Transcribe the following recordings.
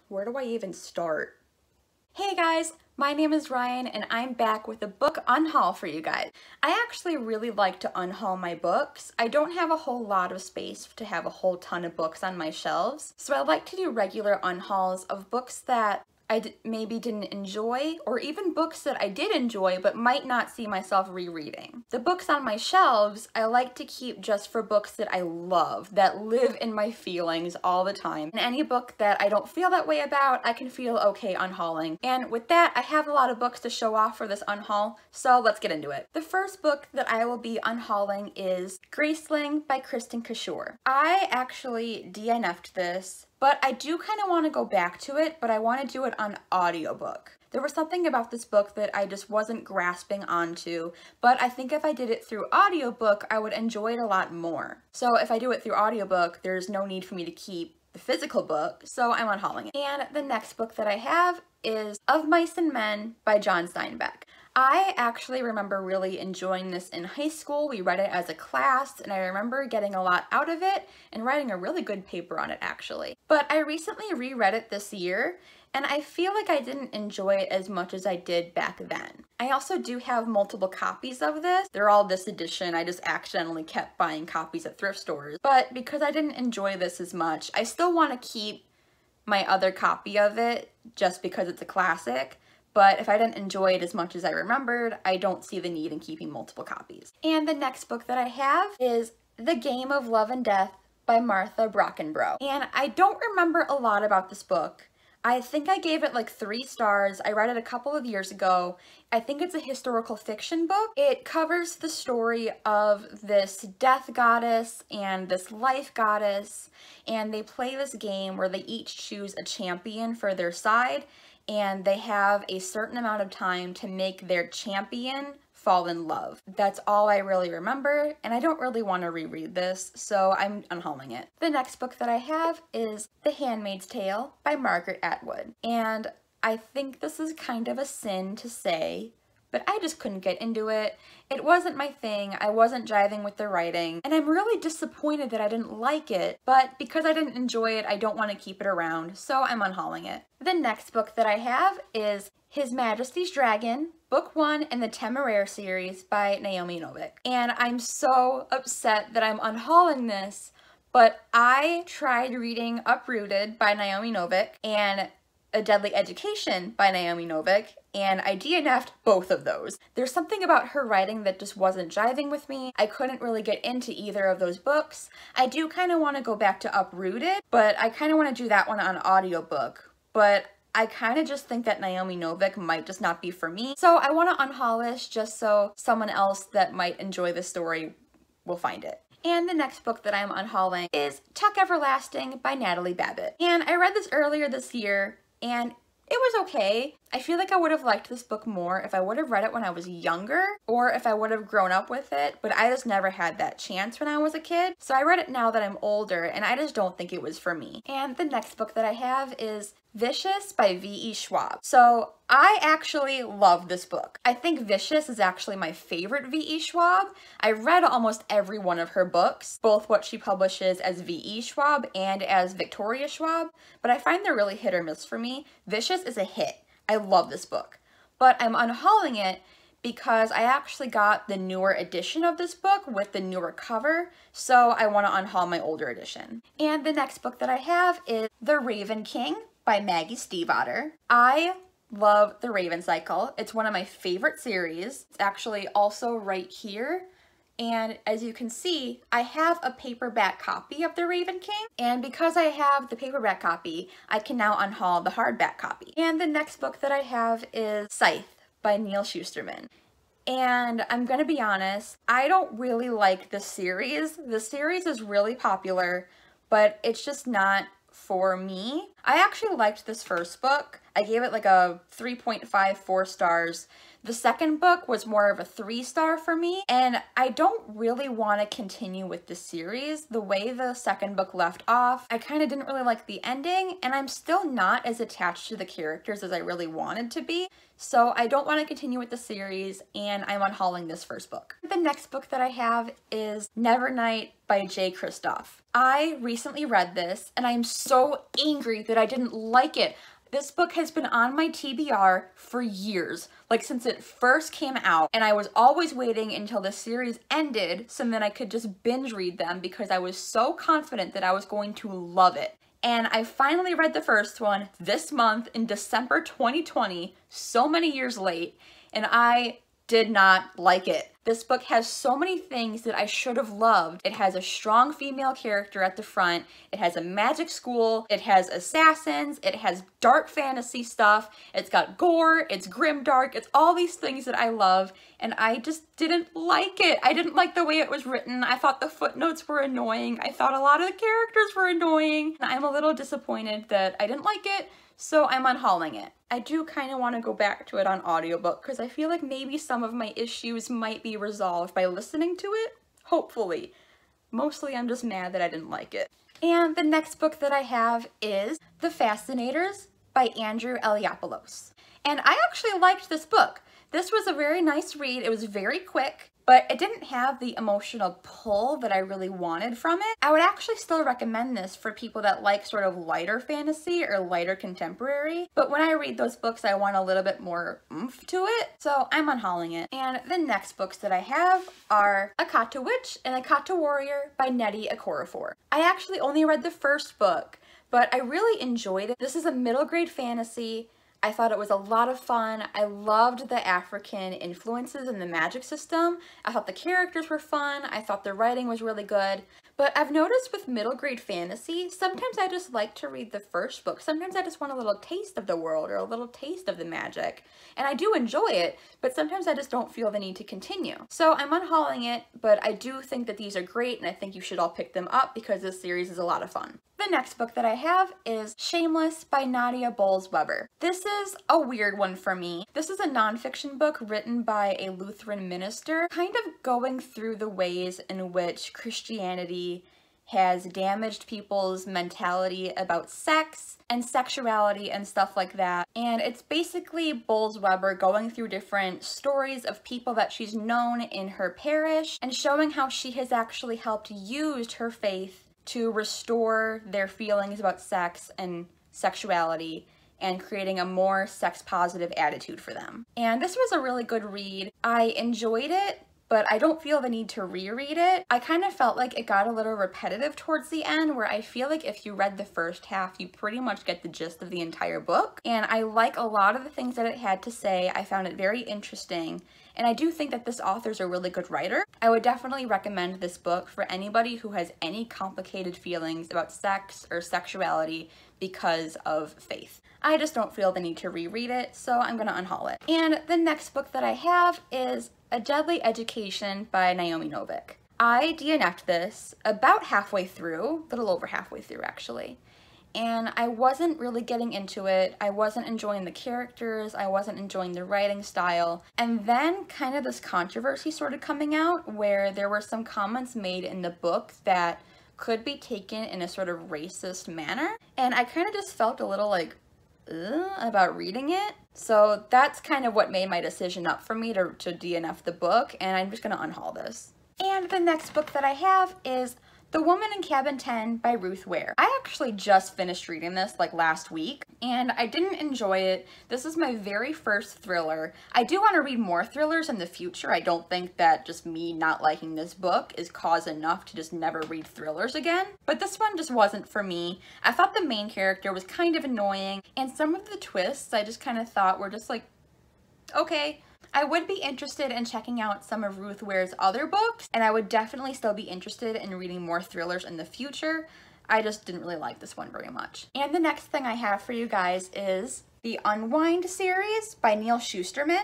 Where do I even start? Hey guys, my name is Ryan and I'm back with a book unhaul for you guys. I actually really like to unhaul my books. I don't have a whole lot of space to have a whole ton of books on my shelves, so I like to do regular unhauls of books that I maybe didn't enjoy, or even books that I did enjoy but might not see myself rereading. The books on my shelves I like to keep just for books that I love, that live in my feelings all the time. And any book that I don't feel that way about, I can feel okay unhauling. And with that, I have a lot of books to show off for this unhaul, so let's get into it. The first book that I will be unhauling is Graceling by Kristin Cashore. I actually DNF'd this, but I do kind of want to go back to it, but I want to do it on audiobook. There was something about this book that I just wasn't grasping onto, but I think if I did it through audiobook, I would enjoy it a lot more. So if I do it through audiobook, there's no need for me to keep the physical book, so I'm unhauling it. And the next book that I have is Of Mice and Men by John Steinbeck. I actually remember really enjoying this in high school. We read it as a class, and I remember getting a lot out of it and writing a really good paper on it, actually. But I recently reread it this year, and I feel like I didn't enjoy it as much as I did back then. I also do have multiple copies of this. They're all this edition. I just accidentally kept buying copies at thrift stores. But because I didn't enjoy this as much, I still want to keep my other copy of it just because it's a classic. But if I didn't enjoy it as much as I remembered, I don't see the need in keeping multiple copies. And the next book that I have is The Game of Love and Death by Martha Brockenbrough. And I don't remember a lot about this book. I think I gave it like 3 stars. I read it a couple of years ago. I think it's a historical fiction book. It covers the story of this death goddess and this life goddess, and they play this game where they each choose a champion for their side, and they have a certain amount of time to make their champion fall in love. That's all I really remember, and I don't really want to reread this, so I'm unhauling it. The next book that I have is The Handmaid's Tale by Margaret Atwood, and I think this is kind of a sin to say, but I just couldn't get into it. It wasn't my thing, I wasn't jiving with the writing, and I'm really disappointed that I didn't like it, but because I didn't enjoy it, I don't want to keep it around, so I'm unhauling it. The next book that I have is His Majesty's Dragon, Book 1 in the Temeraire series by Naomi Novik. And I'm so upset that I'm unhauling this, but I tried reading Uprooted by Naomi Novik and A Deadly Education by Naomi Novik, and I DNF'd both of those. There's something about her writing that just wasn't jiving with me. I couldn't really get into either of those books. I do kind of want to go back to Uprooted, but I kind of want to do that one on audiobook. But I kind of just think that Naomi Novik might just not be for me. So I want to unhaul this just so someone else that might enjoy the story will find it. And the next book that I'm unhauling is Tuck Everlasting by Natalie Babbitt. And I read this earlier this year, and it was okay. I feel like I would have liked this book more if I would have read it when I was younger, or if I would have grown up with it, but I just never had that chance when I was a kid. So I read it now that I'm older, and I just don't think it was for me. And the next book that I have is Vicious by V.E. Schwab. So I actually love this book. I think Vicious is actually my favorite V.E. Schwab. I read almost every one of her books, both what she publishes as V.E. Schwab and as Victoria Schwab, but I find they're really hit or miss for me. Vicious is a hit. I love this book, but I'm unhauling it because I actually got the newer edition of this book with the newer cover, so I want to unhaul my older edition. And the next book that I have is The Raven King by Maggie Stiefvater. I love The Raven Cycle. It's one of my favorite series. It's actually also right here. And as you can see, I have a paperback copy of The Raven King, and because I have the paperback copy, I can now unhaul the hardback copy. And the next book that I have is Scythe by Neal Shusterman. And I'm gonna be honest, I don't really like the series. The series is really popular, but it's just not for me. I actually liked this first book. I gave it like a 3.54 stars. The second book was more of a 3-star for me, and I don't really want to continue with the series. The way the second book left off, I kind of didn't really like the ending, and I'm still not as attached to the characters as I really wanted to be, so I don't want to continue with the series, and I'm unhauling this first book. The next book that I have is Nevernight by Jay Kristoff. I recently read this, and I'm so angry that I didn't like it. This book has been on my TBR for years, like since it first came out, and I was always waiting until the series ended so then I could just binge read them because I was so confident that I was going to love it. And I finally read the first one this month in December 2020, so many years late, and I did not like it. This book has so many things that I should have loved. It has a strong female character at the front. It has a magic school. It has assassins. It has dark fantasy stuff. It's got gore. It's grimdark. It's all these things that I love, and I just didn't like it. I didn't like the way it was written. I thought the footnotes were annoying. I thought a lot of the characters were annoying. I'm a little disappointed that I didn't like it, so I'm unhauling it. I do kind of want to go back to it on audiobook because I feel like maybe some of my issues might be resolved by listening to it. Hopefully. Mostly I'm just mad that I didn't like it. And the next book that I have is The Fascinators by Andrew Eliopoulos. And I actually liked this book. This was a very nice read. It was very quick, but it didn't have the emotional pull that I really wanted from it. I would actually still recommend this for people that like sort of lighter fantasy or lighter contemporary, but when I read those books, I want a little bit more oomph to it, so I'm unhauling it. And the next books that I have are Akata Witch and Akata Warrior by Nnedi Okorafor. I actually only read the first book, but I really enjoyed it. This is a middle grade fantasy. I thought it was a lot of fun. I loved the African influences in the magic system. I thought the characters were fun. I thought the writing was really good. But I've noticed with middle grade fantasy, sometimes I just like to read the first book. Sometimes I just want a little taste of the world or a little taste of the magic. And I do enjoy it, but sometimes I just don't feel the need to continue. So I'm unhauling it, but I do think that these are great and I think you should all pick them up because this series is a lot of fun. The next book that I have is Shameless by Nadia Bolz-Weber. This is a weird one for me. This is a nonfiction book written by a Lutheran minister, kind of going through the ways in which Christianity has damaged people's mentality about sex and sexuality and stuff like that. And it's basically Bolz-Weber going through different stories of people that she's known in her parish and showing how she has actually helped use her faith to restore their feelings about sex and sexuality and creating a more sex-positive attitude for them. And this was a really good read. I enjoyed it, but I don't feel the need to reread it. I kind of felt like it got a little repetitive towards the end, where I feel like if you read the first half, you pretty much get the gist of the entire book. And I like a lot of the things that it had to say. I found it very interesting. And I do think that this author's a really good writer. I would definitely recommend this book for anybody who has any complicated feelings about sex or sexuality because of faith. I just don't feel the need to reread it, so I'm gonna unhaul it. And the next book that I have is A Deadly Education by Naomi Novik. I DNF'd this about halfway through, a little over halfway through actually, and I wasn't really getting into it. I wasn't enjoying the characters, I wasn't enjoying the writing style, and then kind of this controversy started coming out where there were some comments made in the book that could be taken in a sort of racist manner, and I kind of just felt a little like, about reading it. So that's kind of what made my decision up for me to DNF the book, and I'm just gonna unhaul this. And the next book that I have is The Woman in Cabin 10 by Ruth Ware. I actually just finished reading this like last week, and I didn't enjoy it. This is my very first thriller. I do want to read more thrillers in the future. I don't think that just me not liking this book is cause enough to just never read thrillers again, but this one just wasn't for me. I thought the main character was kind of annoying, and some of the twists I just kind of thought were just like, okay. I would be interested in checking out some of Ruth Ware's other books, and I would definitely still be interested in reading more thrillers in the future. I just didn't really like this one very much. And the next thing I have for you guys is the Unwind series by Neal Shusterman.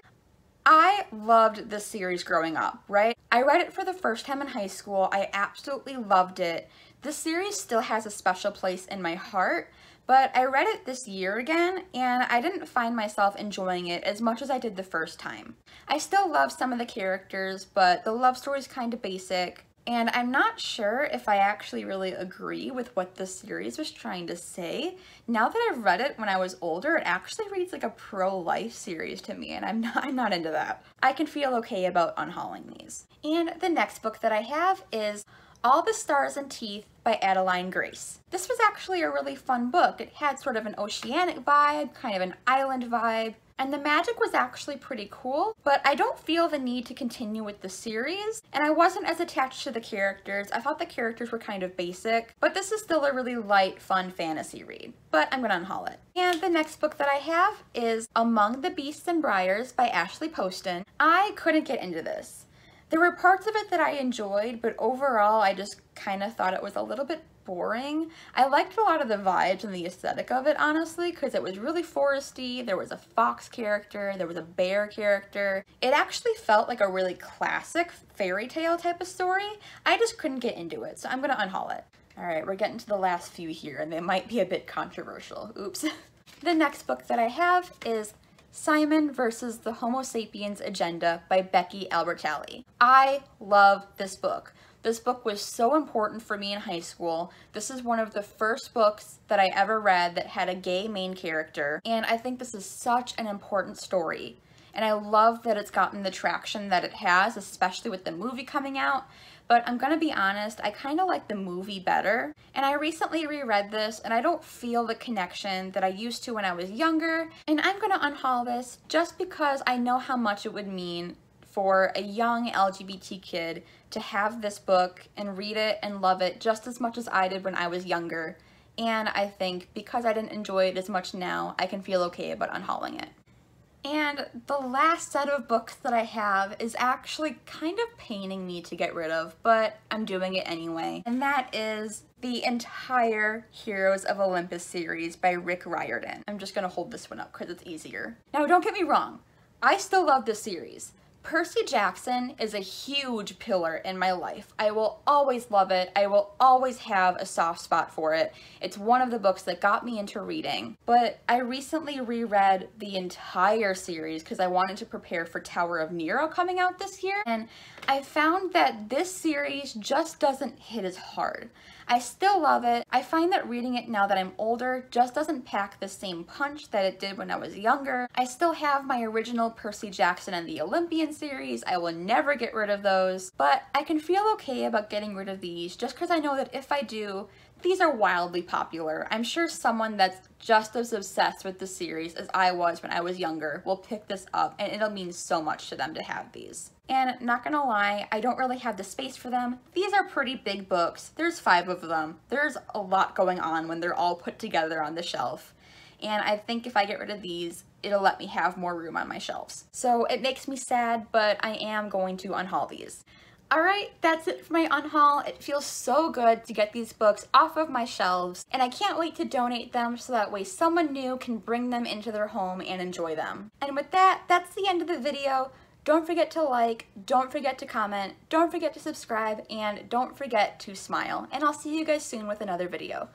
I loved this series growing up, right? I read it for the first time in high school. I absolutely loved it. This series still has a special place in my heart, but I read it this year again, and I didn't find myself enjoying it as much as I did the first time. I still love some of the characters, but the love story's kind of basic, and I'm not sure if I actually really agree with what the series was trying to say. Now that I've read it when I was older, it actually reads like a pro-life series to me, and I'm not into that. I can feel okay about unhauling these. And the next book that I have is All the Stars and Teeth by Adeline Grace. This was actually a really fun book. It had sort of an oceanic vibe, kind of an island vibe, and the magic was actually pretty cool, but I don't feel the need to continue with the series, and I wasn't as attached to the characters. I thought the characters were kind of basic, but this is still a really light, fun fantasy read. But I'm gonna unhaul it. And the next book that I have is Among the Beasts and Briars by Ashley Poston. I couldn't get into this. There were parts of it that I enjoyed, but overall I just kind of thought it was a little bit boring. I liked a lot of the vibes and the aesthetic of it, honestly, because it was really foresty. There was a fox character, there was a bear character. It actually felt like a really classic fairy tale type of story. I just couldn't get into it, so I'm gonna unhaul it. All right, we're getting to the last few here, and they might be a bit controversial. Oops. The next book that I have is Simon versus the Homo Sapiens Agenda by Becky Albertalli. I love this book. This book was so important for me in high school. This is one of the first books that I ever read that had a gay main character, and I think this is such an important story. And I love that it's gotten the traction that it has, especially with the movie coming out. But I'm gonna be honest, I kind of like the movie better. And I recently reread this, and I don't feel the connection that I used to when I was younger. And I'm gonna unhaul this just because I know how much it would mean for a young LGBT kid to have this book and read it and love it just as much as I did when I was younger. And I think because I didn't enjoy it as much now, I can feel okay about unhauling it. And the last set of books that I have is actually kind of paining me to get rid of, but I'm doing it anyway. And that is the entire Heroes of Olympus series by Rick Riordan. I'm just gonna hold this one up because it's easier. Now, don't get me wrong, I still love this series. Percy Jackson is a huge pillar in my life. I will always love it. I will always have a soft spot for it. It's one of the books that got me into reading. But I recently reread the entire series because I wanted to prepare for Tower of Nero coming out this year. And I found that this series just doesn't hit as hard. I still love it. I find that reading it now that I'm older just doesn't pack the same punch that it did when I was younger. I still have my original Percy Jackson and the Olympian series. I will never get rid of those, but I can feel okay about getting rid of these just because I know that if I do, these are wildly popular. I'm sure someone that's just as obsessed with the series as I was when I was younger will pick this up, and it'll mean so much to them to have these. And not gonna lie, I don't really have the space for them. These are pretty big books. There's 5 of them. There's a lot going on when they're all put together on the shelf. And I think if I get rid of these, it'll let me have more room on my shelves. So it makes me sad, but I am going to unhaul these. Alright, that's it for my unhaul. It feels so good to get these books off of my shelves, and I can't wait to donate them so that way someone new can bring them into their home and enjoy them. And with that, that's the end of the video. Don't forget to like, don't forget to comment, don't forget to subscribe, and don't forget to smile. And I'll see you guys soon with another video.